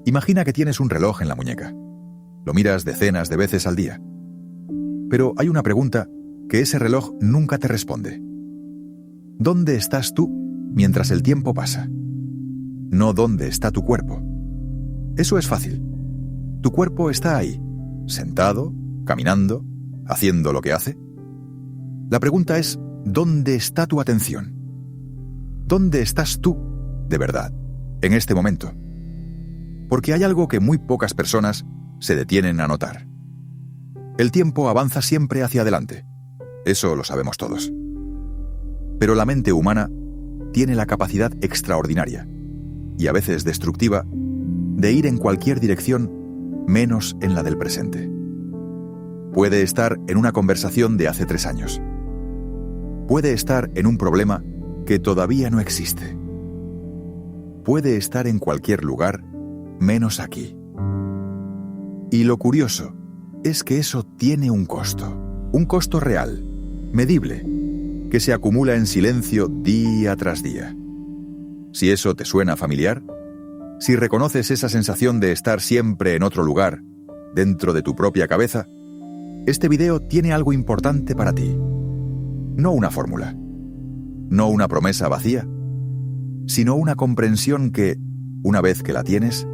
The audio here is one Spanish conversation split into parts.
Imagina que tienes un reloj en la muñeca. Lo miras decenas de veces al día. Pero hay una pregunta que ese reloj nunca te responde. ¿Dónde estás tú mientras el tiempo pasa? No dónde está tu cuerpo. Eso es fácil. Tu cuerpo está ahí, sentado, caminando, haciendo lo que hace. La pregunta es, ¿dónde está tu atención? ¿Dónde estás tú, de verdad, en este momento? Porque hay algo que muy pocas personas se detienen a notar. El tiempo avanza siempre hacia adelante. Eso lo sabemos todos. Pero la mente humana tiene la capacidad extraordinaria, y a veces destructiva, de ir en cualquier dirección menos en la del presente. Puede estar en una conversación de hace 3 años. Puede estar en un problema que todavía no existe. Puede estar en cualquier lugar menos aquí. Y lo curioso es que eso tiene un costo real, medible, que se acumula en silencio día tras día. Si eso te suena familiar, si reconoces esa sensación de estar siempre en otro lugar, dentro de tu propia cabeza, este video tiene algo importante para ti. No una fórmula, no una promesa vacía, sino una comprensión que, una vez que la tienes,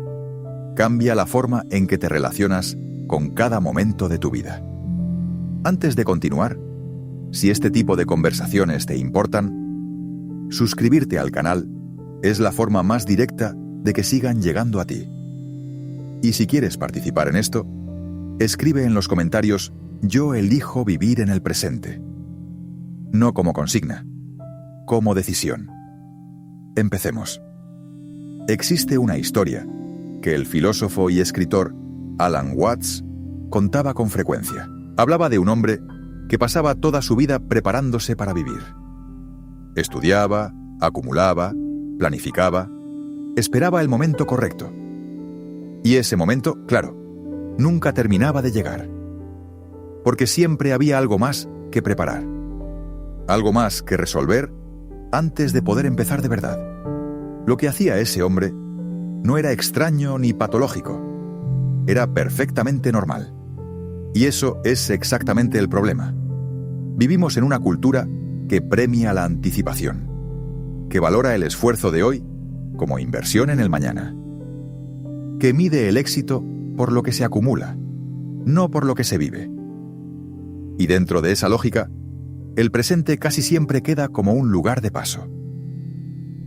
cambia la forma en que te relacionas con cada momento de tu vida. Antes de continuar, si este tipo de conversaciones te importan, suscribirte al canal es la forma más directa de que sigan llegando a ti. Y si quieres participar en esto, escribe en los comentarios «Yo elijo vivir en el presente». No como consigna, como decisión. Empecemos. Existe una historia que el filósofo y escritor Alan Watts contaba con frecuencia. Hablaba de un hombre que pasaba toda su vida preparándose para vivir. Estudiaba, acumulaba, planificaba, esperaba el momento correcto. Y ese momento, claro, nunca terminaba de llegar. Porque siempre había algo más que preparar. Algo más que resolver antes de poder empezar de verdad. Lo que hacía ese hombre no era extraño ni patológico. Era perfectamente normal. Y eso es exactamente el problema. Vivimos en una cultura que premia la anticipación, que valora el esfuerzo de hoy como inversión en el mañana, que mide el éxito por lo que se acumula, no por lo que se vive. Y dentro de esa lógica, el presente casi siempre queda como un lugar de paso,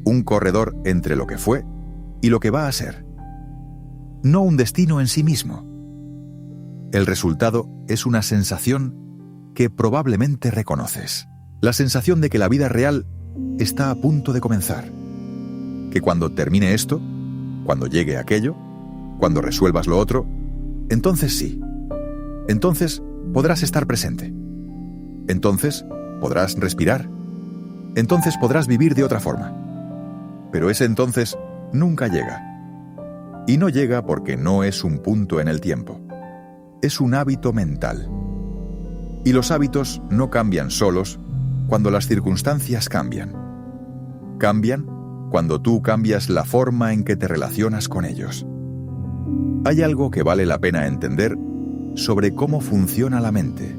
un corredor entre lo que fue y lo que va a ser, no un destino en sí mismo. El resultado es una sensación que probablemente reconoces, la sensación de que la vida real está a punto de comenzar, que cuando termine esto, cuando llegue aquello, cuando resuelvas lo otro, entonces sí, entonces podrás estar presente, entonces podrás respirar, entonces podrás vivir de otra forma. Pero ese entonces nunca llega. Y no llega porque no es un punto en el tiempo. Es un hábito mental. Y los hábitos no cambian solos cuando las circunstancias cambian. Cambian cuando tú cambias la forma en que te relacionas con ellos. Hay algo que vale la pena entender sobre cómo funciona la mente.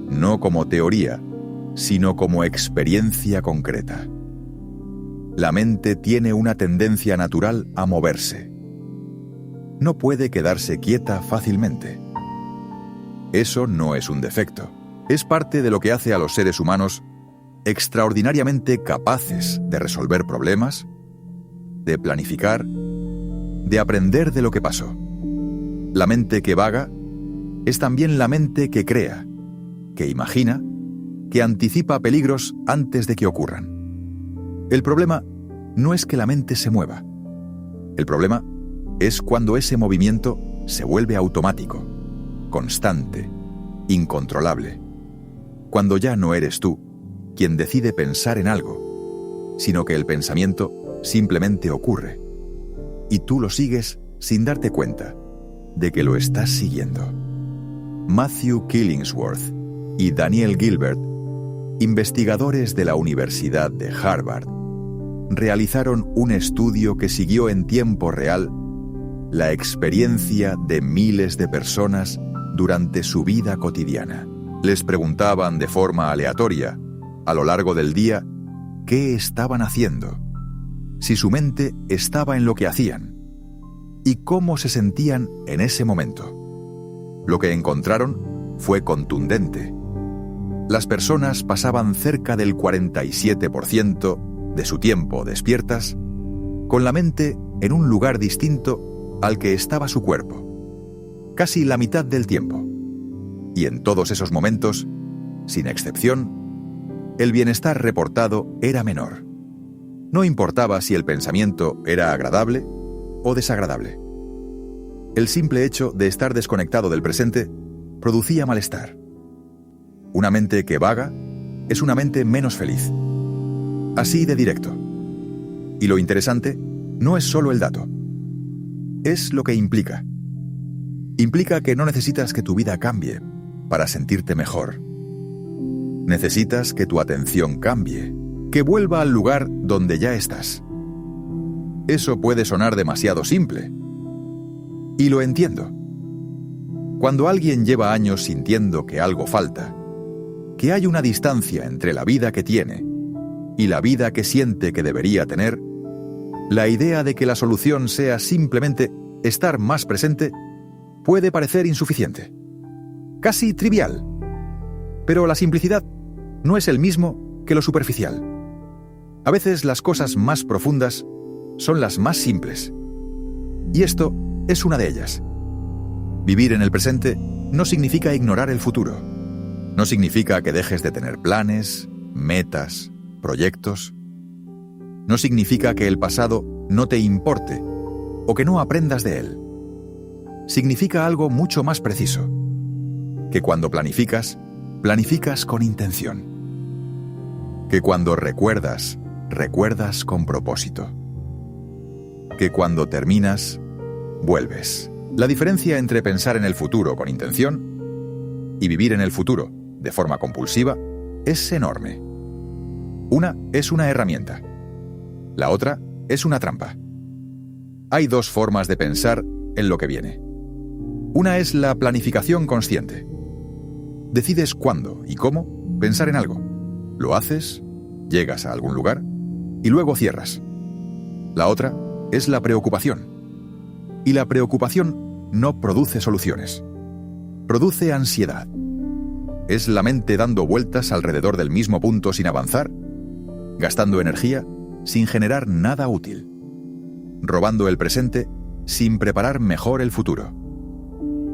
No como teoría, sino como experiencia concreta. La mente tiene una tendencia natural a moverse. No puede quedarse quieta fácilmente. Eso no es un defecto. Es parte de lo que hace a los seres humanos extraordinariamente capaces de resolver problemas, de planificar, de aprender de lo que pasó. La mente que vaga es también la mente que crea, que imagina, que anticipa peligros antes de que ocurran. El problema no es que la mente se mueva. El problema es cuando ese movimiento se vuelve automático, constante, incontrolable. Cuando ya no eres tú quien decide pensar en algo, sino que el pensamiento simplemente ocurre, y tú lo sigues sin darte cuenta de que lo estás siguiendo. Matthew Killingsworth y Daniel Gilbert, investigadores de la Universidad de Harvard, realizaron un estudio que siguió en tiempo real la experiencia de miles de personas durante su vida cotidiana. Les preguntaban de forma aleatoria, a lo largo del día, qué estaban haciendo, si su mente estaba en lo que hacían y cómo se sentían en ese momento. Lo que encontraron fue contundente. Las personas pasaban cerca del 47% de su tiempo despiertas con la mente en un lugar distinto al que estaba su cuerpo, casi la mitad del tiempo. Y en todos esos momentos, sin excepción, el bienestar reportado era menor. No importaba si el pensamiento era agradable o desagradable. El simple hecho de estar desconectado del presente producía malestar. Una mente que vaga es una mente menos feliz. Así de directo. Y lo interesante no es solo el dato. Es lo que implica. Implica que no necesitas que tu vida cambie para sentirte mejor. Necesitas que tu atención cambie, que vuelva al lugar donde ya estás. Eso puede sonar demasiado simple. Y lo entiendo. Cuando alguien lleva años sintiendo que algo falta, que hay una distancia entre la vida que tiene y la vida que siente que debería tener, la idea de que la solución sea simplemente estar más presente puede parecer insuficiente, casi trivial. Pero la simplicidad no es el mismo que lo superficial. A veces las cosas más profundas son las más simples. Y esto es una de ellas. Vivir en el presente no significa ignorar el futuro. No significa que dejes de tener planes, metas, proyectos. No significa que el pasado no te importe o que no aprendas de él. Significa algo mucho más preciso. Que cuando planificas, planificas con intención. Que cuando recuerdas, recuerdas con propósito. Que cuando terminas, vuelves. La diferencia entre pensar en el futuro con intención y vivir en el futuro de forma compulsiva es enorme. Una es una herramienta. La otra es una trampa. Hay dos formas de pensar en lo que viene. Una es la planificación consciente. Decides cuándo y cómo pensar en algo. Lo haces, llegas a algún lugar y luego cierras. La otra es la preocupación. Y la preocupación no produce soluciones. Produce ansiedad. Es la mente dando vueltas alrededor del mismo punto sin avanzar, gastando energía sin generar nada útil, robando el presente sin preparar mejor el futuro.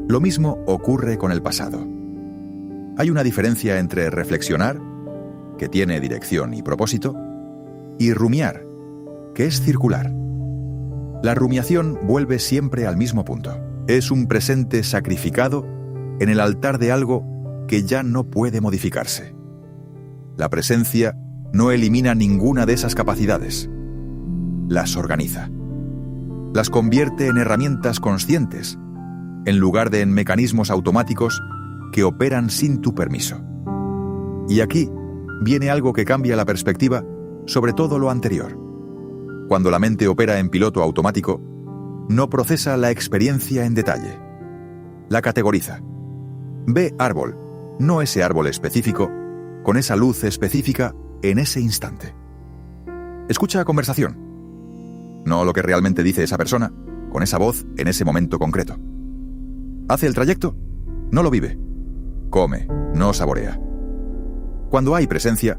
Lo mismo ocurre con el pasado. Hay una diferencia entre reflexionar, que tiene dirección y propósito, y rumiar, que es circular. La rumiación vuelve siempre al mismo punto. Es un presente sacrificado en el altar de algo que ya no puede modificarse. La presencia no elimina ninguna de esas capacidades. Las organiza. Las convierte en herramientas conscientes, en lugar de en mecanismos automáticos que operan sin tu permiso. Y aquí viene algo que cambia la perspectiva sobre todo lo anterior. Cuando la mente opera en piloto automático, no procesa la experiencia en detalle. La categoriza. Ve árbol, no ese árbol específico, con esa luz específica en ese instante. Escucha conversación. No lo que realmente dice esa persona, con esa voz en ese momento concreto. Hace el trayecto, no lo vive. Come, no saborea. Cuando hay presencia,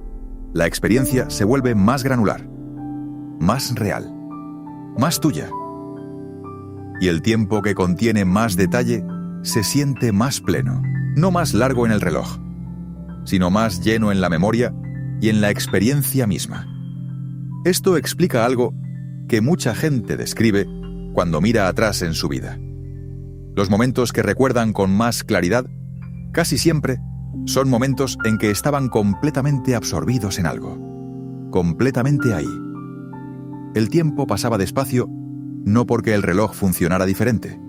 la experiencia se vuelve más granular, más real, más tuya. Y el tiempo que contiene más detalle se siente más pleno, no más largo en el reloj, sino más lleno en la memoria y en la experiencia misma. Esto explica algo que mucha gente describe cuando mira atrás en su vida. Los momentos que recuerdan con más claridad, casi siempre, son momentos en que estaban completamente absorbidos en algo, completamente ahí. El tiempo pasaba despacio, no porque el reloj funcionara diferente,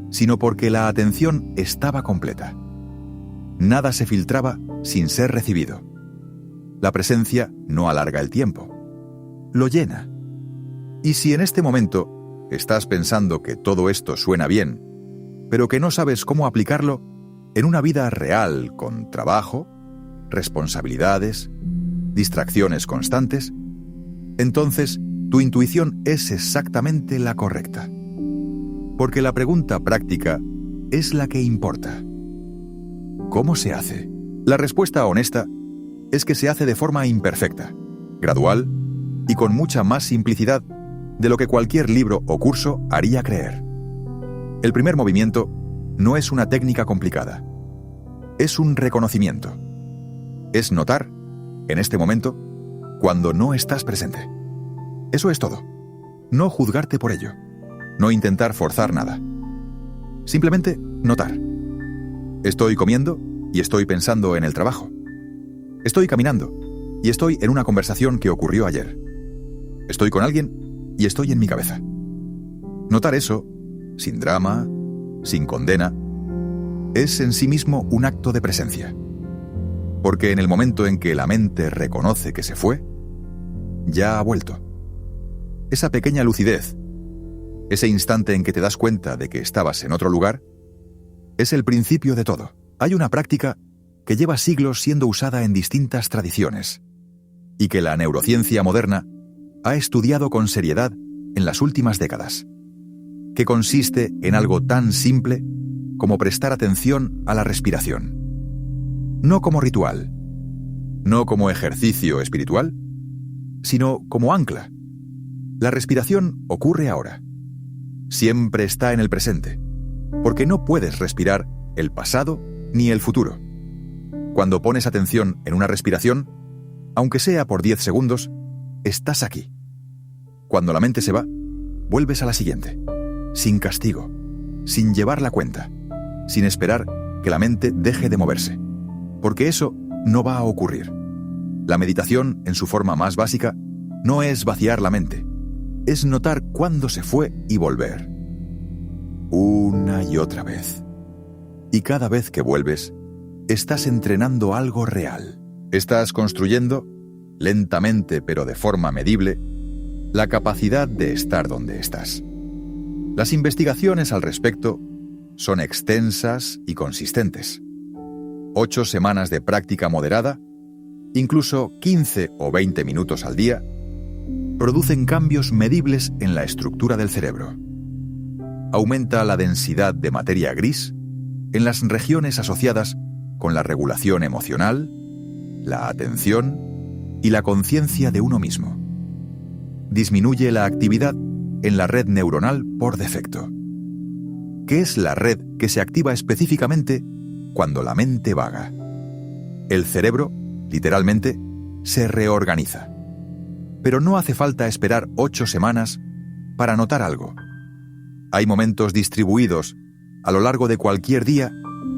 sino porque la atención estaba completa. Nada se filtraba sin ser recibido. La presencia no alarga el tiempo, lo llena. Y si en este momento estás pensando que todo esto suena bien, pero que no sabes cómo aplicarlo en una vida real con trabajo, responsabilidades, distracciones constantes, entonces tu intuición es exactamente la correcta. Porque la pregunta práctica es la que importa. ¿Cómo se hace? La respuesta honesta es que se hace de forma imperfecta, gradual y con mucha más simplicidad de lo que cualquier libro o curso haría creer. El primer movimiento no es una técnica complicada. Es un reconocimiento. Es notar, en este momento, cuando no estás presente. Eso es todo. No juzgarte por ello. No intentar forzar nada. Simplemente notar. Estoy comiendo y estoy pensando en el trabajo. Estoy caminando y estoy en una conversación que ocurrió ayer. Estoy con alguien y estoy en mi cabeza. Notar eso, sin drama, sin condena, es en sí mismo un acto de presencia. Porque en el momento en que la mente reconoce que se fue, ya ha vuelto. Esa pequeña lucidez, ese instante en que te das cuenta de que estabas en otro lugar, es el principio de todo. Hay una práctica que lleva siglos siendo usada en distintas tradiciones y que la neurociencia moderna ha estudiado con seriedad en las últimas décadas, que consiste en algo tan simple como prestar atención a la respiración. No como ritual, no como ejercicio espiritual, sino como ancla. La respiración ocurre ahora. Siempre está en el presente, porque no puedes respirar el pasado ni el futuro. Cuando pones atención en una respiración, aunque sea por 10 segundos, estás aquí. Cuando la mente se va, vuelves a la siguiente, sin castigo, sin llevar la cuenta, sin esperar que la mente deje de moverse, porque eso no va a ocurrir. La meditación, en su forma más básica, no es vaciar la mente, es notar cuándo se fue y volver. Una y otra vez. Y cada vez que vuelves, estás entrenando algo real. Estás construyendo, lentamente pero de forma medible, la capacidad de estar donde estás. Las investigaciones al respecto son extensas y consistentes. 8 semanas de práctica moderada, incluso 15 o 20 minutos al día, producen cambios medibles en la estructura del cerebro. Aumenta la densidad de materia gris en las regiones asociadas con la regulación emocional, la atención y la conciencia de uno mismo. Disminuye la actividad en la red neuronal por defecto, que es la red que se activa específicamente cuando la mente vaga. El cerebro, literalmente, se reorganiza. Pero no hace falta esperar 8 semanas para notar algo. Hay momentos distribuidos a lo largo de cualquier día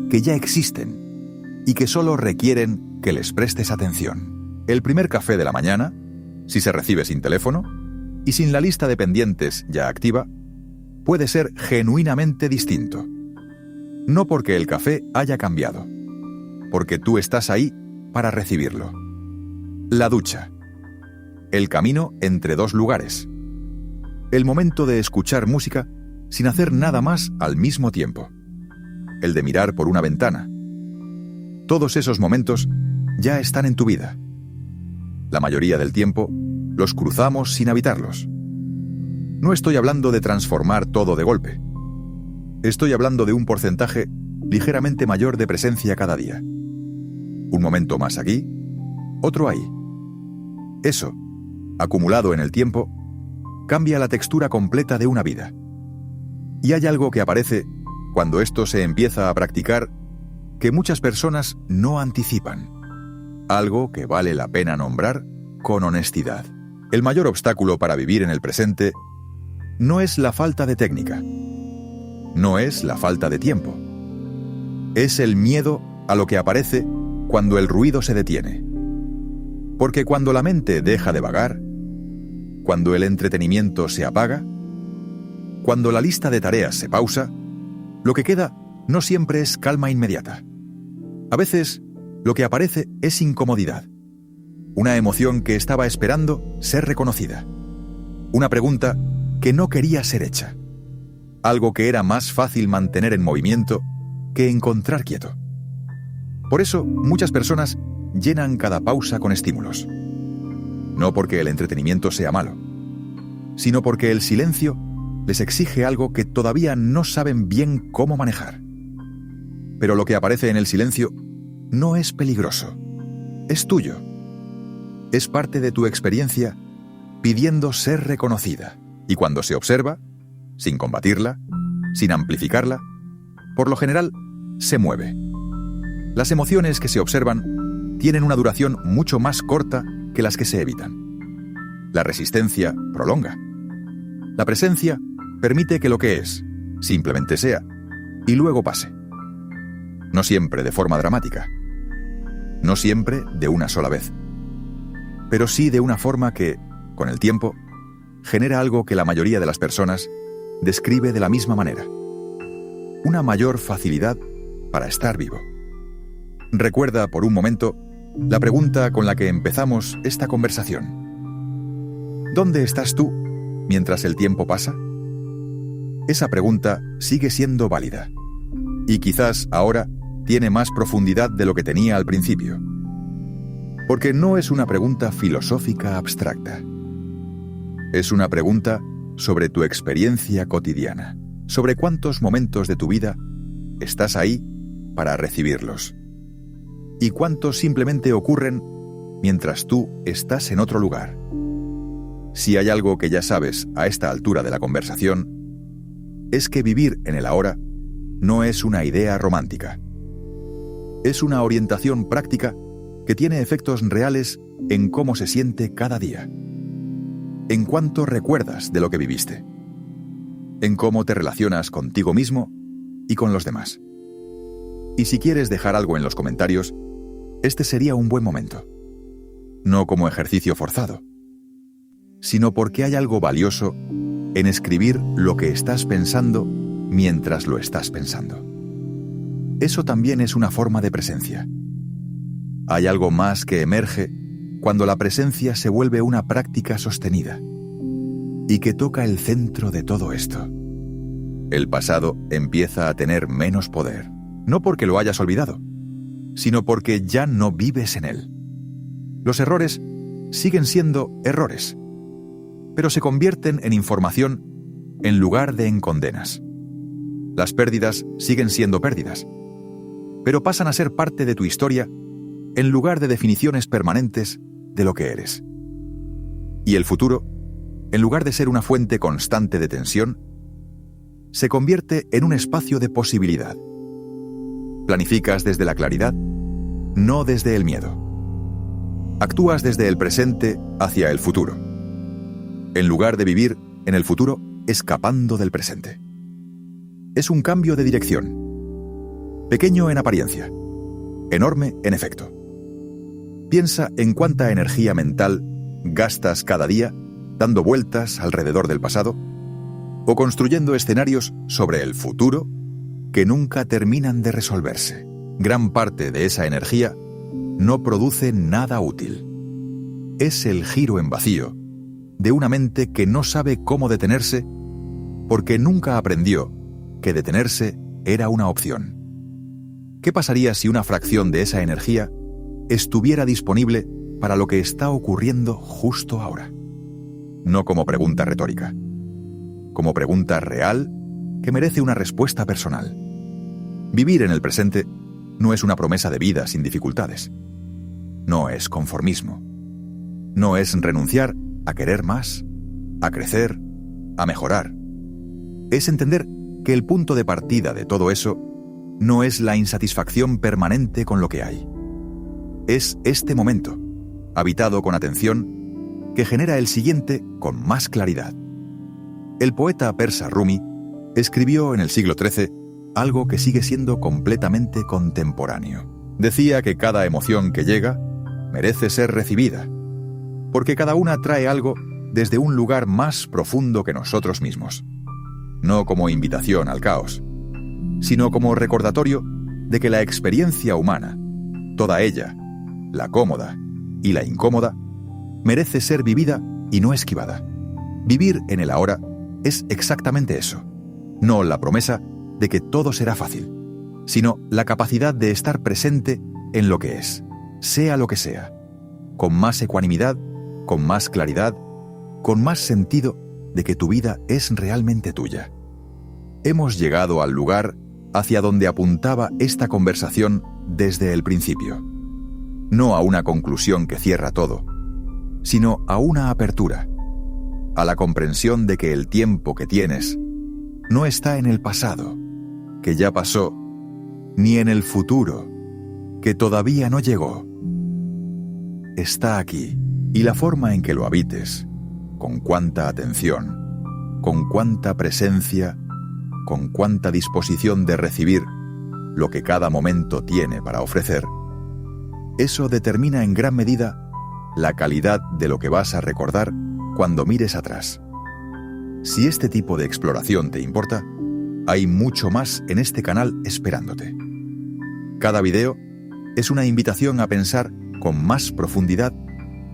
que ya existen y que solo requieren que les prestes atención. El primer café de la mañana, si se recibe sin teléfono y sin la lista de pendientes ya activa, puede ser genuinamente distinto. No porque el café haya cambiado, porque tú estás ahí para recibirlo. La ducha. El camino entre 2 lugares. El momento de escuchar música sin hacer nada más al mismo tiempo. El de mirar por una ventana. Todos esos momentos ya están en tu vida. La mayoría del tiempo los cruzamos sin habitarlos. No estoy hablando de transformar todo de golpe. Estoy hablando de un porcentaje ligeramente mayor de presencia cada día. Un momento más aquí, otro ahí. Eso, acumulado en el tiempo, cambia la textura completa de una vida. Y hay algo que aparece cuando esto se empieza a practicar que muchas personas no anticipan. Algo que vale la pena nombrar con honestidad. El mayor obstáculo para vivir en el presente no es la falta de técnica, no es la falta de tiempo. Es el miedo a lo que aparece cuando el ruido se detiene. Porque cuando la mente deja de vagar, cuando el entretenimiento se apaga, cuando la lista de tareas se pausa, lo que queda no siempre es calma inmediata. A veces, lo que aparece es incomodidad. Una emoción que estaba esperando ser reconocida. Una pregunta que no quería ser hecha, algo que era más fácil mantener en movimiento que encontrar quieto. Por eso, muchas personas llenan cada pausa con estímulos. No porque el entretenimiento sea malo, sino porque el silencio les exige algo que todavía no saben bien cómo manejar. Pero lo que aparece en el silencio no es peligroso, es tuyo. Es parte de tu experiencia pidiendo ser reconocida. Y cuando se observa, sin combatirla, sin amplificarla, por lo general se mueve. Las emociones que se observan tienen una duración mucho más corta que las que se evitan. La resistencia prolonga. La presencia permite que lo que es simplemente sea y luego pase. No siempre de forma dramática. No siempre de una sola vez. Pero sí de una forma que, con el tiempo, genera algo que la mayoría de las personas describe de la misma manera. Una mayor facilidad para estar vivo. Recuerda por un momento la pregunta con la que empezamos esta conversación. ¿Dónde estás tú mientras el tiempo pasa? Esa pregunta sigue siendo válida. Y quizás ahora tiene más profundidad de lo que tenía al principio. Porque no es una pregunta filosófica abstracta. Es una pregunta sobre tu experiencia cotidiana, sobre cuántos momentos de tu vida estás ahí para recibirlos. Y cuántos simplemente ocurren mientras tú estás en otro lugar. Si hay algo que ya sabes a esta altura de la conversación, es que vivir en el ahora no es una idea romántica. Es una orientación práctica que tiene efectos reales en cómo se siente cada día, en cuánto recuerdas de lo que viviste, en cómo te relacionas contigo mismo y con los demás. Y si quieres dejar algo en los comentarios, este sería un buen momento. No como ejercicio forzado, sino porque hay algo valioso en escribir lo que estás pensando mientras lo estás pensando. Eso también es una forma de presencia. Hay algo más que emerge cuando la presencia se vuelve una práctica sostenida y que toca el centro de todo esto. El pasado empieza a tener menos poder, no porque lo hayas olvidado, sino porque ya no vives en él. Los errores siguen siendo errores, pero se convierten en información en lugar de en condenas. Las pérdidas siguen siendo pérdidas, pero pasan a ser parte de tu historia en lugar de definiciones permanentes de lo que eres. Y el futuro, en lugar de ser una fuente constante de tensión, se convierte en un espacio de posibilidad. Planificas desde la claridad, no desde el miedo. Actúas desde el presente hacia el futuro, en lugar de vivir en el futuro escapando del presente. Es un cambio de dirección, pequeño en apariencia, enorme en efecto. Piensa en cuánta energía mental gastas cada día dando vueltas alrededor del pasado o construyendo escenarios sobre el futuro que nunca terminan de resolverse. Gran parte de esa energía no produce nada útil. Es el giro en vacío de una mente que no sabe cómo detenerse porque nunca aprendió que detenerse era una opción. ¿Qué pasaría si una fracción de esa energía estuviera disponible para lo que está ocurriendo justo ahora? No como pregunta retórica, como pregunta real que merece una respuesta personal. Vivir en el presente no es una promesa de vida sin dificultades. No es conformismo. No es renunciar a querer más, a crecer, a mejorar. Es entender que el punto de partida de todo eso no es la insatisfacción permanente con lo que hay. Es este momento, habitado con atención, que genera el siguiente con más claridad. El poeta persa Rumi escribió en el siglo XIII algo que sigue siendo completamente contemporáneo. Decía que cada emoción que llega merece ser recibida, porque cada una trae algo desde un lugar más profundo que nosotros mismos. No como invitación al caos, sino como recordatorio de que la experiencia humana, toda ella, la cómoda y la incómoda, merece ser vivida y no esquivada. Vivir en el ahora es exactamente eso. No la promesa de que todo será fácil, sino la capacidad de estar presente en lo que es, sea lo que sea, con más ecuanimidad, con más claridad, con más sentido de que tu vida es realmente tuya. Hemos llegado al lugar hacia donde apuntaba esta conversación desde el principio. No a una conclusión que cierra todo, sino a una apertura, a la comprensión de que el tiempo que tienes no está en el pasado, que ya pasó, ni en el futuro, que todavía no llegó. Está aquí, y la forma en que lo habites, con cuánta atención, con cuánta presencia, con cuánta disposición de recibir lo que cada momento tiene para ofrecer, eso determina en gran medida la calidad de lo que vas a recordar cuando mires atrás. Si este tipo de exploración te importa, hay mucho más en este canal esperándote. Cada video es una invitación a pensar con más profundidad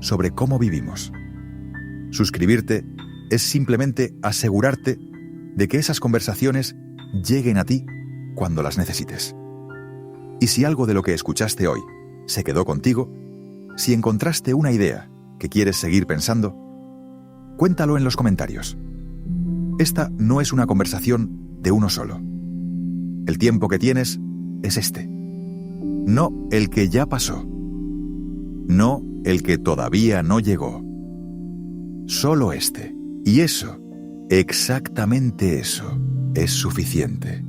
sobre cómo vivimos. Suscribirte es simplemente asegurarte de que esas conversaciones lleguen a ti cuando las necesites. Y si algo de lo que escuchaste hoy se quedó contigo, si encontraste una idea que quieres seguir pensando, cuéntalo en los comentarios. Esta no es una conversación de uno solo. El tiempo que tienes es este. No el que ya pasó. No el que todavía no llegó. Solo este. Y eso, exactamente eso, es suficiente.